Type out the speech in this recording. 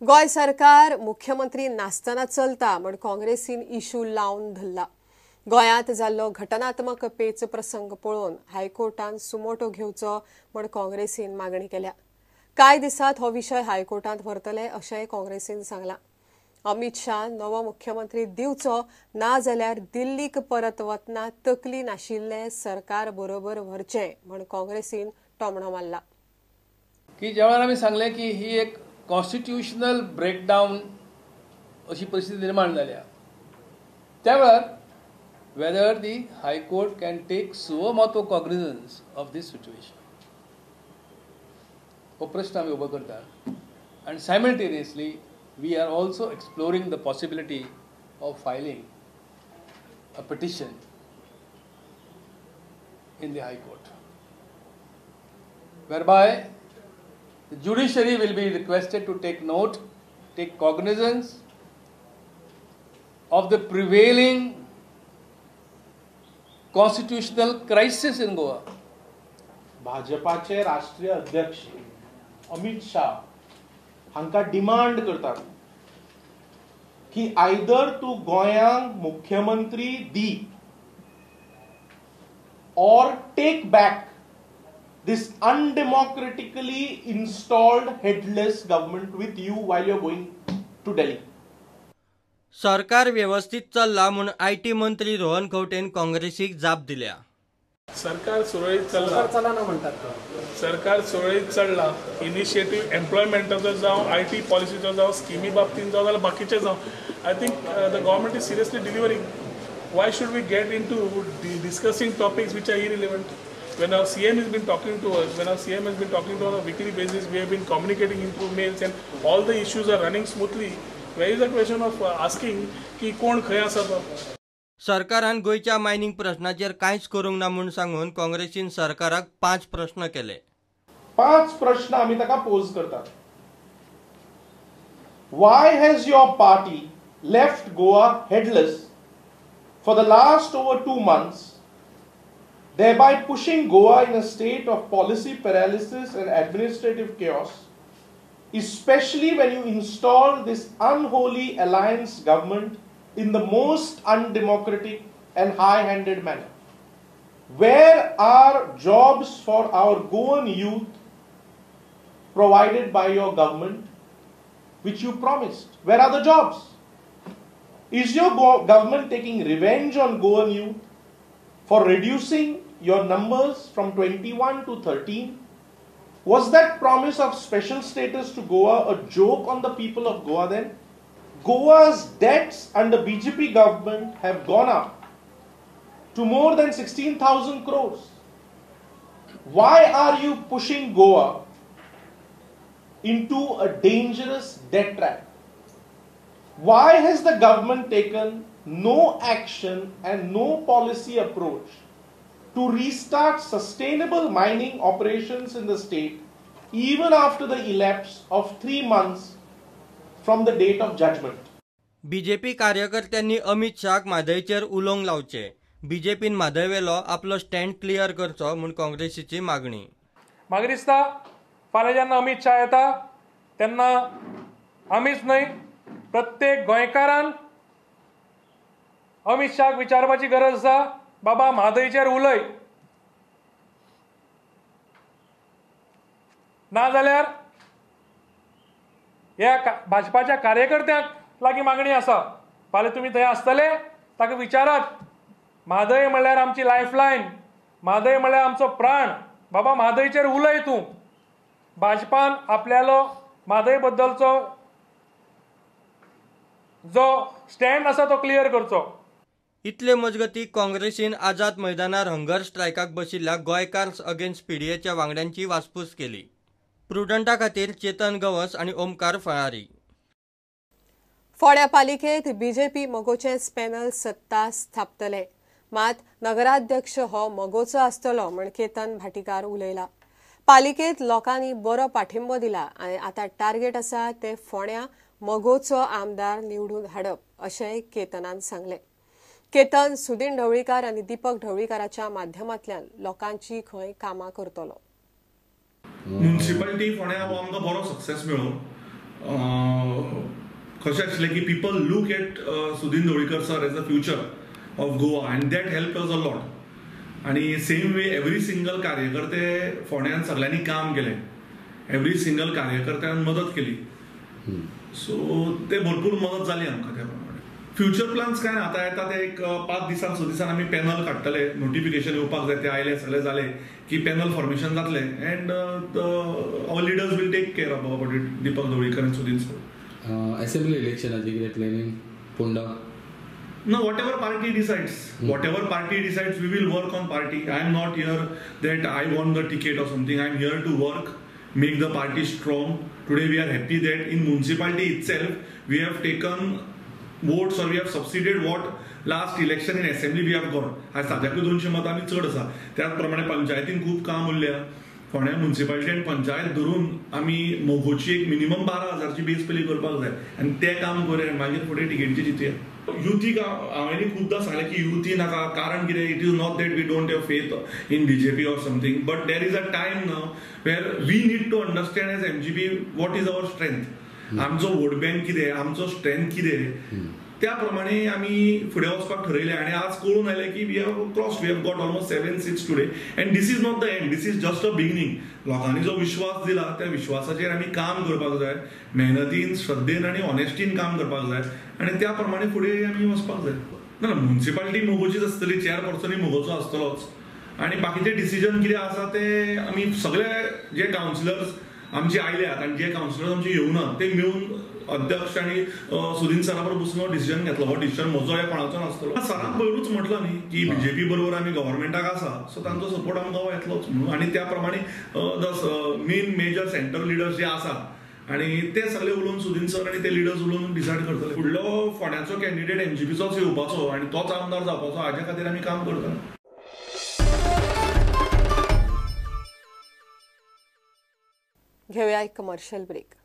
गोय सरकार मुख्यमंत्री नासतना चलता म्हण काँग्रेसीन इशू लावन धरला। गोयात जाल्लो घटनात्मक पेच प्रसंग पळोवन हायकोर्टान सुमोटो घेवचो म्हण काँग्रेसीन मागणी केल्या। कांय दिसात हो विशय हायकोर्टात व्हरतले अशेंय काँग्रेसीन सांगला। अमित शाह नवो मुख्यमंत्री दिवचो ना जाल्यार दिल्लीक परत वतना तकली नाशिल्ले सरकार बरोबर व्हरचे म्हण काँग्रेसीन टोमणो मारला। की ज्या वेळार आमी सांगले की ही एक कॉन्स्टिट्यूशनल ब्रेकडावन अशी परिस्थिती निर्माण जाल्या, त्या वेळार whether the High Court can take suo motu cognizance of this situation. हो प्रश्न आम्ही उभा करतात, and simultaneously we are also exploring the possibility of filing a petition in the High Court, whereby the judiciary will be requested to take cognizance of the prevailing constitutional crisis in Goa. भाजपाचे राष्ट्रीय अध्यक्ष अमित शाह हांका demand करतात की either तू गोयांक मुख्यमंत्री दी or take back this undemocratically installed headless government with you while you're going to Delhi. सरकार व्यवस्थित चल्ला म्हूण आयटी मंत्री रोहन खंवटेन काँग्रेसीक जाप दिल्या। सरकार सुरळीत चल्ला इनिशिएटिव्ह एम्प्लॉयमेंटाचो जावं आयटी पॉलिसीचो जावं स्किमी बाबतींत जावं जाल्यार बाकीचे जावं I think the government is seriously delivering. Why should we get into discussing topics which are irrelevant? When our CM has been talking to us, on a weekly basis, we have been communicating through mails, and all the issues are running smoothly. Where is the question of asking की कोण खंय आसा तो? सरकारान गोयच्या mining प्रश्नाचेर कांयच करूंक ना म्हूण सांगून काँग्रेसीन सरकाराक 5 प्रश्न केले। 5 प्रश्न आमी ताका पोज करतात. Why has your party left Goa headless for the last over 2 months, thereby pushing Goa in a state of policy paralysis and administrative chaos, especially when you install this unholy alliance government in the most undemocratic and high-handed manner? Where are jobs for our Goan youth provided by your government, which you promised? Where are the jobs? Is your government taking revenge on Goan youth for reducing your numbers from 21 to 13? Was that promise of special status to Goa a joke on the people of Goa then? Goa's debts under BJP government have gone up to more than 16,000 crores. Why are you pushing Goa into a dangerous debt trap? Why has the government taken no action and no policy approach to restart sustainable mining operations in the state even after the elapse of 3 months from the date of judgment? BJP कार्यकर्त्यांनी अमित शाहक म्हादयचेर उलोवंक लावचे, बीजेपीन म्हादयवेलो आपलो stand clear करचो म्हूण काँग्रेसीची मागणी। म्हाका दिसता फाल्यां जेन्ना अमित शाह येता तेन्ना आमीच न्हय प्रत्येक गोंयकारान अमित शाहक विचारपाची गरज आसा, बाबा म्हादयचेर उलय, नाजाल्यार ह्या भाजपाच्या कार्यकर्त्यांक लागीं मागणी आसा, फाल्यां तुमी थंय आसतले ताका विचारात, म्हादय म्हणल्यार आमची लायफलायन, म्हादय म्हणल्यार आमचो प्राण, बाबा म्हादयचेर उलय तूं। भाजपान आपल्यालो म्हादय बद्दलचो जो स्टँड आसा तो क्लियर करचो। इतले मजगती काँग्रेसीन आझाद मैदानार हंगर स्ट्रायकाक बशिल्ल्या गोंयकार्स अगेन्स्ट पीडीएच्या वांगड्यांची वासपूस केली। प्रुडंटा खातीर चेतन गवस आनी ओमकार फळारी। फोड्या पालिकेत बीजेपी मोगोचेंच पॅनल सत्ता स्थापतले, मात नगराध्यक्ष हो मोगोचो आसतलो म्हण केतन भाटीकार उलयला। पालिकेत लोकांनी बरो पाठिंबो दिला आनी आतां टार्गेट आसा ते फोंड्या मोगोचो आमदार निवडून हाडप अशेंय केतनान सांगले। केतन सुदीन ढवळीकार आनी दीपक ढवळीकाराच्या माध्यमांतल्यान लोकांची खंय कामां करतलो। म्युनिसिपालिटी फोंड्या हो आमकां बरो सक्सेस मेळ्ळो कशें आसलें की people look at Sudin Dhavalikar sir as a future of Goa and that help us a lot. आणि सेम वे एवरी सिंगल कार्यकर्ते फोंड्यान सगळ्यांनी काम केलें, एवरी सिंगल कार्यकर्त्यान मदत केली. सो ते भरपूर मदत जाली आमकां त्या प्रमाणे. फ्युचर प्लॅन्स काय ना, आतां येता ते एक 5 दिसान 6 दिसान आमी पॅनल काडटले, नोटिफिकेशन येवपाक जाय, ते आयले सगळे जाले की पॅनल फॉर्मेशन जातले and our leaders will take care about it. Deepak Dhavalikar and Sudin sir. Assembly इलेक्शनाची कितें planning Ponda? No, whatever party decides, we will work on party. I am not here that I want the ticket or something. I am here to work, make the party strong. Today we are happy that in municipality itself we have taken votes or we have succeeded what last election in assembly we have got. आज 200 मतांनी चड आसा. त्याच प्रमाणे पंचायतीन खूप काम उरल्या. फोंड्या म्युनिसिपालिटी आनी पंचायत धरून आमी मोगोची एक मिनिमम 12,000ची बेस पयली करपाक जाय आनी तें काम करूया, मागीर फुडें टिकेटीची जितया. युथीक हांवेंनी खुबदां सांगलें की युथी नाका, कारण कितें, it is not that we don't have faith in BJP or something, but there is a time now where we need to understand as MGP what is our strength. आमचो वोट बँक कितें, आमचो strength कितें, त्या प्रमाणे आमी फुडें वचपाक ठरयलें. आनी आज कळून आयलें की we have crossed, we have got almost 7 seats today and this is not the end, this is just a beginning. लोकांनी जो विश्वास दिला त्या विश्वासाचेर आमी काम करपाक जाय, मेहनतीन, श्रद्धेन आनी ऑनेस्टीन काम करपाक जाय आनी त्या प्रमाणे फुडें आमी वचपाक जाय. ना, म्युनिसिपालिटी मोगोचीच आसतली, चेअरपर्सनूय मोगोचो आसतलोच आनी बाकीचे डिसिजन कितें आसा ते आमी सगळे जे कावन्सिलर्स आमचे आयल्यात आनी जे कावन्सिलर्स आमचे येवना ते मेळून अध्यक्ष आणि सुदीन सरा बरोबर बसून डिसिजन घेतलो. हो डिसिजन म्हजो या कोणाचो नासतलो. सरान पयरूच म्हटलं न्ही की बीजेपी बरोबर आमी गव्हर्मेंटाक आसा, सो तांचो सपोर्ट आमकां येतलोच म्हणून. आनी त्या प्रमाणे the main major centre leaders जे आसात आणि ते सगळे उलोवन सुदीन सर आणि ते लिडर्स उलोवन डिसायड करतले. फुडलो फोंड्याचो कॅन्डिडेट एमजीपीचोच येवपाचो आणि तोच आमदार जावपाचो, हाजे खातीर आमी काम करता. घेऊया एक कमर्शियल ब्रेक.